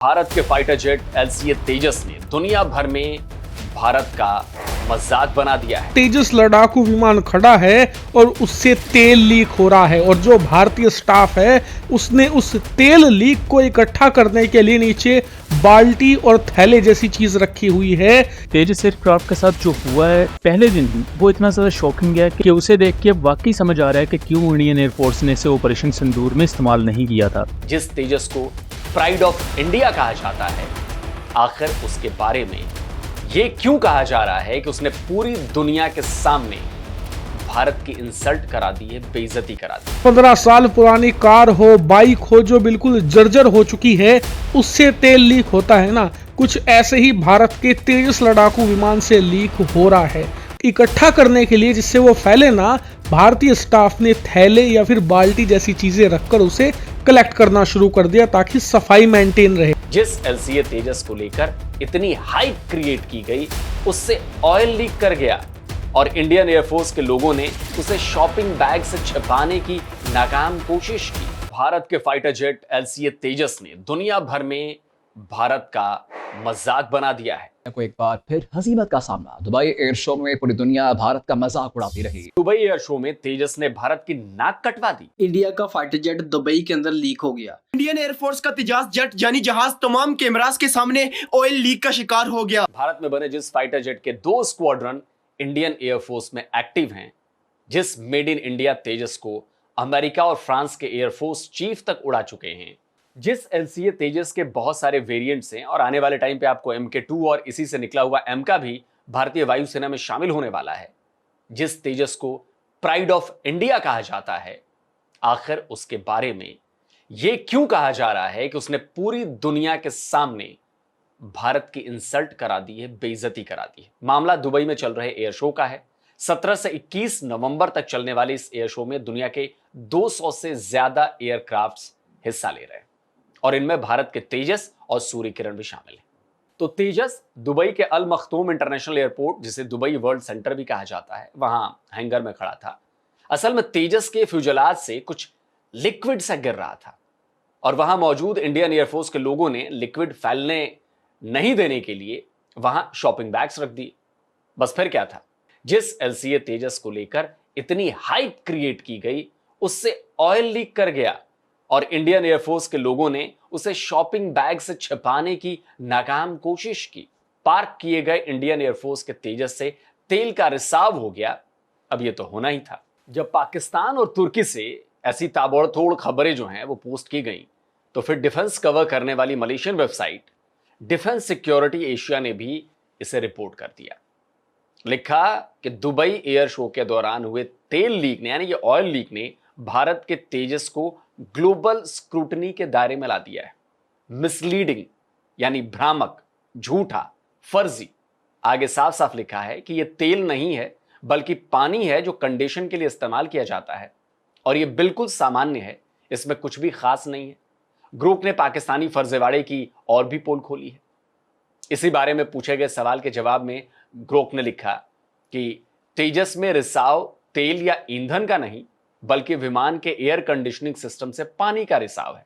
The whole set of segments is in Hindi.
भारत के फाइटर जेट LCA तेजस ने दुनिया भर में भारत का मजाक बना दिया है। तेजस लड़ाकू विमान खड़ा है और उससे तेल लीक हो रहा है और जो भारतीय स्टाफ है उसने उस तेल लीक को इकट्ठा करने के लिए नीचे बाल्टी और थैले जैसी चीज रखी हुई है। तेजस एयरक्राफ्ट के साथ जो हुआ है पहले दिन ही वो इतना ज्यादा शॉकिंग है कि उसे देख के अब वाकई समझ आ रहा है कि क्यों इंडियन एयरफोर्स ने इसे ऑपरेशन सिंदूर में इस्तेमाल नहीं किया था। जिस तेजस को प्राइड ऑफ इंडिया कहा जाता है, आखिर उसके बारे में ये क्यों कहा जा रहा है कि उसने पूरी दुनिया के सामने भारत की इंसल्ट करा दी है, बेइज्जती करा दी। 15 साल पुरानी कार हो, बाइक हो जो बिल्कुल जर्जर हो चुकी है, उससे तेल लीक होता है ना, कुछ ऐसे ही भारत के तेजस लड़ाकू विमान से लीक हो रहा है। इकट्ठा करने के लिए जिससे वो फैले ना, भारतीय स्टाफ ने थैले या फिर बाल्टी जैसी चीजें रखकर उसे कलेक्ट करना शुरू कर दिया ताकि सफाई मेंटेन रहे। जिस LCA तेजस को लेकर इतनी हाइप क्रिएट की गई, उससे ऑयल लीक कर गया और इंडियन एयरफोर्स के लोगों ने उसे शॉपिंग बैग से छिपाने की नाकाम कोशिश की। भारत के फाइटर जेट LCA तेजस ने दुनिया भर में भारत का मजाक बना दिया है। को एक बार फिर हसीमत का सामना। दुबई एयर शो में पूरी दुनिया भारत का मजाक उड़ाती रही। दुबई एयर शो में तेजस ने भारत की नाक कटवा दी। इंडिया का फाइटर जेट दुबई के अंदर लीक हो गया। इंडियन एयरफोर्स का तेजस जेट यानी जहाज तमाम कैमरास के सामने ऑयल लीक का शिकार हो गया। भारत में बने जिस फाइटर जेट के 2 स्क्वाड्रन इंडियन एयरफोर्स में एक्टिव हैं, जिस मेड इन इंडिया तेजस को अमेरिका और फ्रांस के एयरफोर्स चीफ तक उड़ा चुके हैं, जिस LCA तेजस के बहुत सारे वेरिएंट्स हैं और आने वाले टाइम पे आपको MK2 और इसी से निकला हुआ M का भी भारतीय वायुसेना में शामिल होने वाला है, जिस तेजस को प्राइड ऑफ इंडिया कहा जाता है, आखिर उसके बारे में यह क्यों कहा जा रहा है कि उसने पूरी दुनिया के सामने भारत की इंसल्ट करा दी है, बेइज्जती करा दी है। मामला दुबई में चल रहे एयर शो का है। 17 से 21 नवंबर तक चलने वाले इस एयर शो में दुनिया के 200 से ज्यादा एयरक्राफ्ट्स हिस्सा ले रहे हैं और इनमें भारत के तेजस और सूर्य किरण भी शामिल है। तो तेजस दुबई के अल मखतूम इंटरनेशनल एयरपोर्ट, जिसे दुबई वर्ल्ड सेंटर भी कहा जाता है, वहां हैंगर में खड़ा था। असल में तेजस के फ्यूजलाज से कुछ लिक्विड सा गिर रहा था और वहां मौजूद इंडियन एयरफोर्स के लोगों ने लिक्विड फैलने नहीं देने के लिए वहां शॉपिंग बैग्स रख दी। बस फिर क्या था, जिस LCA तेजस को लेकर इतनी हाइप क्रिएट की गई, उससे ऑयल लीक कर गया और इंडियन एयरफोर्स के लोगों ने उसे शॉपिंग बैग से छिपाने की नाकाम कोशिश की। पार्क किए गए इंडियन एयरफोर्स के तेजस से तेल का रिसाव हो गया। अब यह तो होना ही था। जब पाकिस्तान और तुर्की से ऐसी ताबड़तोड़ खबरें जो हैं वो पोस्ट की गई, तो फिर डिफेंस कवर करने वाली Malaysian website defence security Asia ने भी इसे रिपोर्ट कर दिया। लिखा कि दुबई एयर शो के दौरान हुए तेल लीक ने, यानी कि ऑयल लीक ने, भारत के तेजस को ग्लोबल स्क्रूटनी के दायरे में ला दिया है। मिसलीडिंग यानी भ्रामक, झूठा, फर्जी। आगे साफ साफ लिखा है कि यह तेल नहीं है बल्कि पानी है जो कंडीशन के लिए इस्तेमाल किया जाता है और यह बिल्कुल सामान्य है, इसमें कुछ भी खास नहीं है। ग्रुप ने पाकिस्तानी फर्जीवाड़े की और भी पोल खोली है। इसी बारे में पूछे गए सवाल के जवाब में ग्रोक ने लिखा कि तेजस में रिसाव तेल या ईंधन का नहीं बल्कि विमान के एयर कंडीशनिंग सिस्टम से पानी का रिसाव है।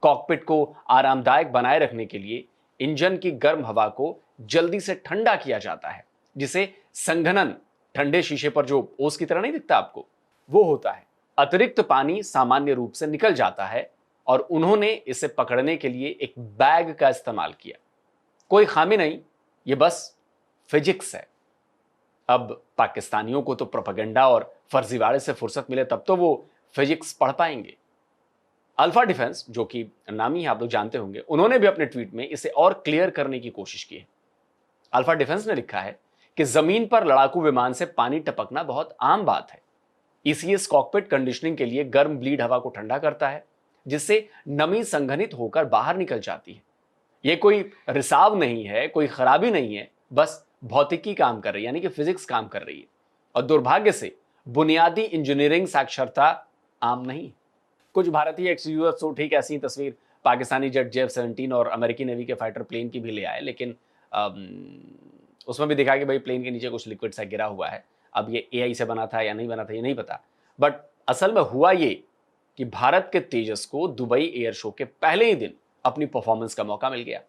कॉकपिट को आरामदायक बनाए रखने के लिए इंजन की गर्म हवा को जल्दी से ठंडा किया जाता है, जिसे संघनन, ठंडे शीशे पर जो ओस की तरह नहीं दिखता आपको, वो होता है। अतिरिक्त पानी सामान्य रूप से निकल जाता है और उन्होंने इसे पकड़ने के लिए एक बैग का इस्तेमाल किया। कोई खामी नहीं, ये बस फिजिक्स है। अब पाकिस्तानियों को तो प्रोपेगेंडा और फर्जीवाड़े से फुर्सत मिले तब तो वो फिजिक्स पढ़ पाएंगे। अल्फा डिफेंस, जो कि नामी आप लोग जानते होंगे, उन्होंने भी अपने ट्वीट में इसे और क्लियर करने की कोशिश की है। अल्फा डिफेंस ने लिखा है कि जमीन पर लड़ाकू विमान से पानी टपकना बहुत आम बात है। ECS कॉकपिट कंडीशनिंग के लिए गर्म ब्लीड हवा को ठंडा करता है, जिससे नमी संघनित होकर बाहर निकल जाती है। यह कोई रिसाव नहीं है, कोई खराबी नहीं है, बस भौतिकी काम कर रही है, यानी कि फिजिक्स काम कर रही है। और दुर्भाग्य से बुनियादी इंजीनियरिंग साक्षरता आम नहीं। कुछ भारतीय एक्सयूएफ तो ठीक ऐसी तस्वीर पाकिस्तानी जेट JF-17 और अमेरिकी नेवी के फाइटर प्लेन की भी ले आए, लेकिन उसमें भी दिखा कि भाई प्लेन के नीचे कुछ लिक्विड सा गिरा हुआ है। अब ये AI से बना था या नहीं बना था ये नहीं पता, बट असल में हुआ ये कि भारत के तेजस को दुबई एयर शो के पहले ही दिन अपनी परफॉर्मेंस का मौका मिल गया।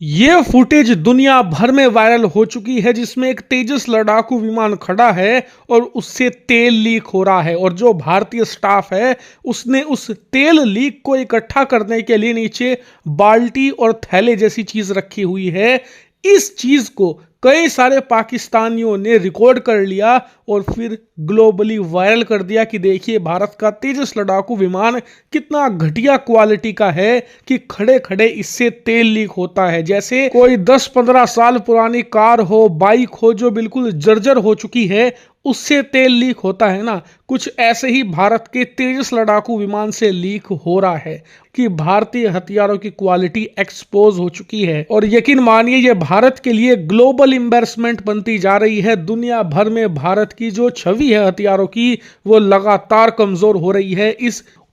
ये फुटेज दुनिया भर में वायरल हो चुकी है, जिसमें एक तेजस लड़ाकू विमान खड़ा है और उससे तेल लीक हो रहा है, और जो भारतीय स्टाफ है उसने उस तेल लीक को इकट्ठा करने के लिए नीचे बाल्टी और थैले जैसी चीज रखी हुई है। इस चीज को कई सारे पाकिस्तानियों ने रिकॉर्ड कर लिया और फिर ग्लोबली वायरल कर दिया कि देखिए भारत का तेजस लड़ाकू विमान कितना घटिया क्वालिटी का है कि खड़े खड़े इससे तेल लीक होता है, जैसे कोई 10-15 साल पुरानी कार हो, बाइक हो जो बिल्कुल जर्जर हो चुकी है, उससे तेल लीक होता है ना, कुछ ऐसे ही भारत के तेजस लड़ाकू विमान से लीक हो रहा है कि भारतीय हथियारों की क्वालिटी एक्सपोज हो चुकी है। और यकीन मानिए ये भारत के लिए ग्लोबल एम्बैरेसमेंट बनती जा रही है। दुनिया भर में भारत की जो छवि है हथियारों की वो लगातार कमजोर हो रही है।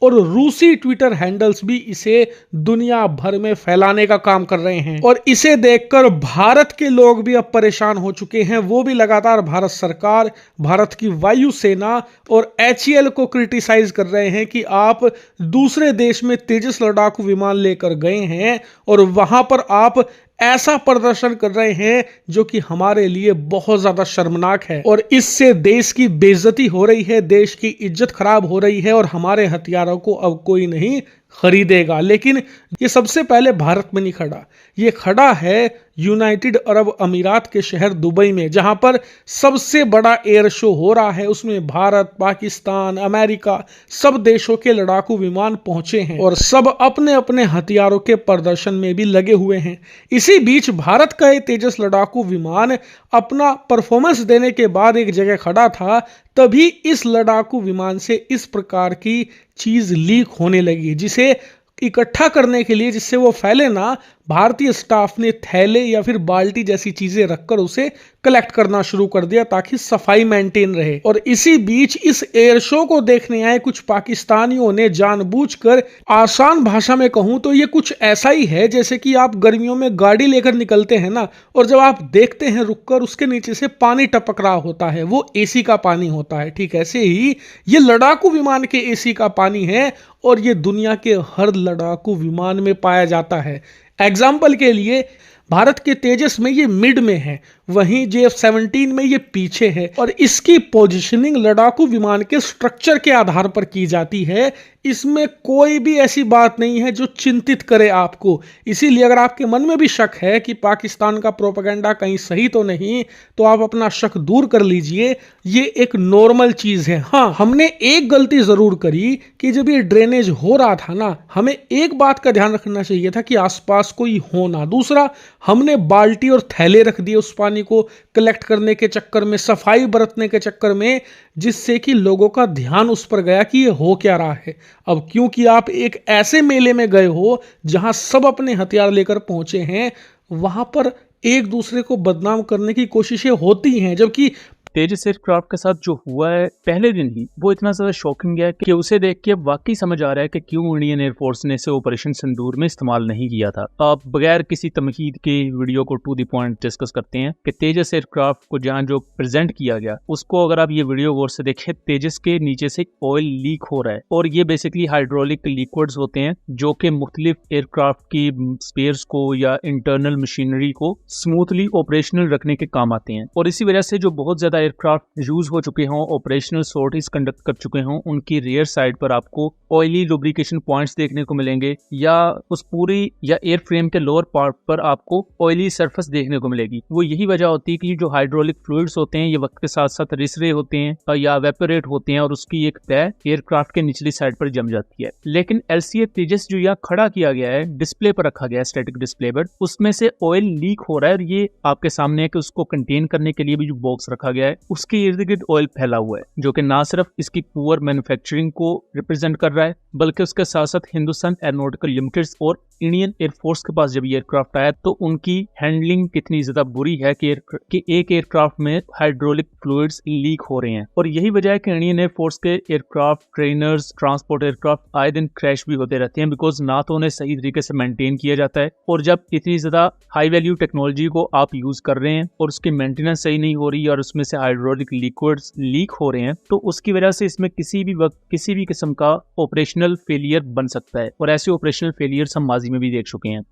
और रूसी ट्विटर हैंडल्स भी इसे दुनिया भर में फैलाने का काम कर रहे हैं, और इसे देखकर भारत के लोग भी अब परेशान हो चुके हैं। वो भी लगातार भारत सरकार, भारत की वायुसेना और HAL को क्रिटिसाइज कर रहे हैं कि आप दूसरे देश में तेजस लड़ाकू विमान लेकर गए हैं और वहां पर आप ऐसा प्रदर्शन कर रहे हैं जो कि हमारे लिए बहुत ज्यादा शर्मनाक है, और इससे देश की बेइज्जती हो रही है, देश की इज्जत खराब हो रही है, और हमारे हथियारों को अब कोई नहीं खरीदेगा। लेकिन ये सबसे पहले भारत में नहीं खड़ा, ये खड़ा है यूनाइटेड अरब अमीरात के शहर दुबई में, जहां पर सबसे बड़ा एयर शो हो रहा है। उसमें भारत, पाकिस्तान, अमेरिका सब देशों के लड़ाकू विमान पहुंचे हैं और सब अपने अपने हथियारों के प्रदर्शन में भी लगे हुए हैं। इसी बीच भारत का ये तेजस लड़ाकू विमान अपना परफॉर्मेंस देने के बाद एक जगह खड़ा था, तभी इस लड़ाकू विमान से इस प्रकार की चीज लीक होने लगी, जिसे इकट्ठा करने के लिए, जिससे वो फैले ना, भारतीय स्टाफ ने थैले या फिर बाल्टी जैसी चीजें रखकर उसे कलेक्ट करना शुरू कर दिया ताकि सफाई मेंटेन रहे। और इसी बीच इस एयर शो को देखने आए कुछ पाकिस्तानियों ने जानबूझकर, आसान भाषा में कहूं तो ये कुछ ऐसा ही है जैसे कि आप गर्मियों में गाड़ी लेकर निकलते हैं ना, और जब आप देखते हैं रुककर उसके नीचे से पानी टपक रहा होता है, वो AC का पानी होता है। ठीक ऐसे ही ये लड़ाकू विमान के AC का पानी है, और ये दुनिया के हर लड़ाकू विमान में पाया जाता है। एग्जाम्पल के लिए भारत के तेजस में ये मिड में है, वहीं JF-17 में ये पीछे है, और इसकी पोजीशनिंग लड़ाकू विमान के स्ट्रक्चर के आधार पर की जाती है। इसमें कोई भी ऐसी बात नहीं है जो चिंतित करे आपको। इसीलिए अगर आपके मन में भी शक है कि पाकिस्तान का प्रोपेगेंडा कहीं सही तो नहीं, तो आप अपना शक दूर कर लीजिए, ये एक नॉर्मल चीज है। हाँ, हमने एक गलती जरूर करी कि जब ये ड्रेनेज हो रहा था ना, हमें एक बात का ध्यान रखना चाहिए था कि आसपास कोई हो ना। दूसरा, हमने बाल्टी और थैले रख दिए उस पानी को कलेक्ट करने के चक्कर में, सफाई बरतने के चक्कर में, जिससे कि लोगों का ध्यान उस पर गया कि ये हो क्या रहा है। अब क्योंकि आप एक ऐसे मेले में गए हो जहां सब अपने हथियार लेकर पहुंचे हैं, वहां पर एक दूसरे को बदनाम करने की कोशिशें होती हैं, जबकि तेजस एयरक्राफ्ट के साथ जो हुआ है पहले दिन ही, वो इतना ज्यादा शॉकिंग है कि उसे देख के अब वाकई समझ आ रहा है कि क्यों इंडियन एयरफोर्स ने इसे ऑपरेशन सिंदूर में इस्तेमाल नहीं किया था। आप बगैर किसी तमहीद के वीडियो को टू द पॉइंट डिस्कस करते हैं कि तेजस एयरक्राफ्ट को जहां जो प्रेजेंट किया गया, उसको अगर आप ये वीडियो गौर से देखें, तेजस के नीचे से ऑयल लीक हो रहा है, और ये बेसिकली हाइड्रोलिक लिक्विड्स होते हैं जो कि मुख्तलिफ एयरक्राफ्ट की स्पेयर्स को या इंटरनल मशीनरी को स्मूथली ऑपरेशनल रखने के काम आते हैं। और इसी वजह से जो बहुत ज्यादा एयरक्राफ्ट यूज हो चुके हों, ऑपरेशनल सॉर्टीज कंडक्ट कर चुके हों, उनकी रियर साइड पर आपको ऑयली लुब्रिकेशन पॉइंट्स देखने को मिलेंगे, या उस पूरी या एयर फ्रेम के लोअर पार्ट पर आपको ऑयली सरफेस देखने को मिलेगी। वो यही वजह होती है कि जो हाइड्रोलिक फ्लूइड्स होते हैं ये वक्त के साथ साथ रिस रहे होते हैं या वेपोरेट होते हैं, और उसकी एक तय एयरक्राफ्ट के निचली साइड पर जम जाती है। लेकिन LCA तेजस जो यहाँ खड़ा किया गया है, डिस्प्ले पर रखा गया है, स्टैटिक डिस्प्ले पर, उसमें से ऑयल लीक हो रहा है, और ये आपके सामने है कि उसको कंटेन करने के लिए भी जो बॉक्स रखा गया है उसके इर्द गिर्द ऑयल फैला हुआ है, जो कि ना सिर्फ इसकी पुअर मैन्युफैक्चरिंग को रिप्रेजेंट कर रहा है, बल्कि उसके साथ साथ हिंदुस्तान एरोनॉटिकल लिमिटेड और इंडियन एयरफोर्स के पास जब एयरक्राफ्ट आया तो उनकी हैंडलिंग कितनी ज्यादा बुरी है कि एक एयरक्राफ्ट में हाइड्रोलिक फ्लूइड्स लीक हो रहे हैं। और यही वजह है कि इंडियन एयरफोर्स के एयरक्राफ्ट, ट्रेनर्स, ट्रांसपोर्ट एयरक्राफ्ट आए दिन क्रैश भी होते रहते हैं, बिकॉज ना तो उन्हें सही तरीके से मेंटेन किया जाता है, और जब इतनी ज्यादा हाई वैल्यू टेक्नोलॉजी को आप यूज कर रहे हैं और उसकी मेंटेनेंस सही नहीं हो रही और उसमें से से हाइड्रोलिक लिक्विड्स लीक हो रहे हैं, तो उसकी वजह से इसमें किसी भी वक्त किसी भी किस्म का ऑपरेशनल फेलियर बन सकता है, और ऐसे ऑपरेशनल फेलियर्स हम माजी में भी देख चुके हैं।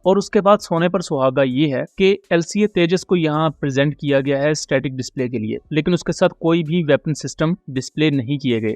उसके बाद सोने पर सुहागा ये है कि LCA तेजस को यहाँ प्रेजेंट किया गया है स्टैटिक डिस्प्ले के लिए, लेकिन उसके साथ कोई भी वेपन सिस्टम डिस्प्ले नहीं किए गए।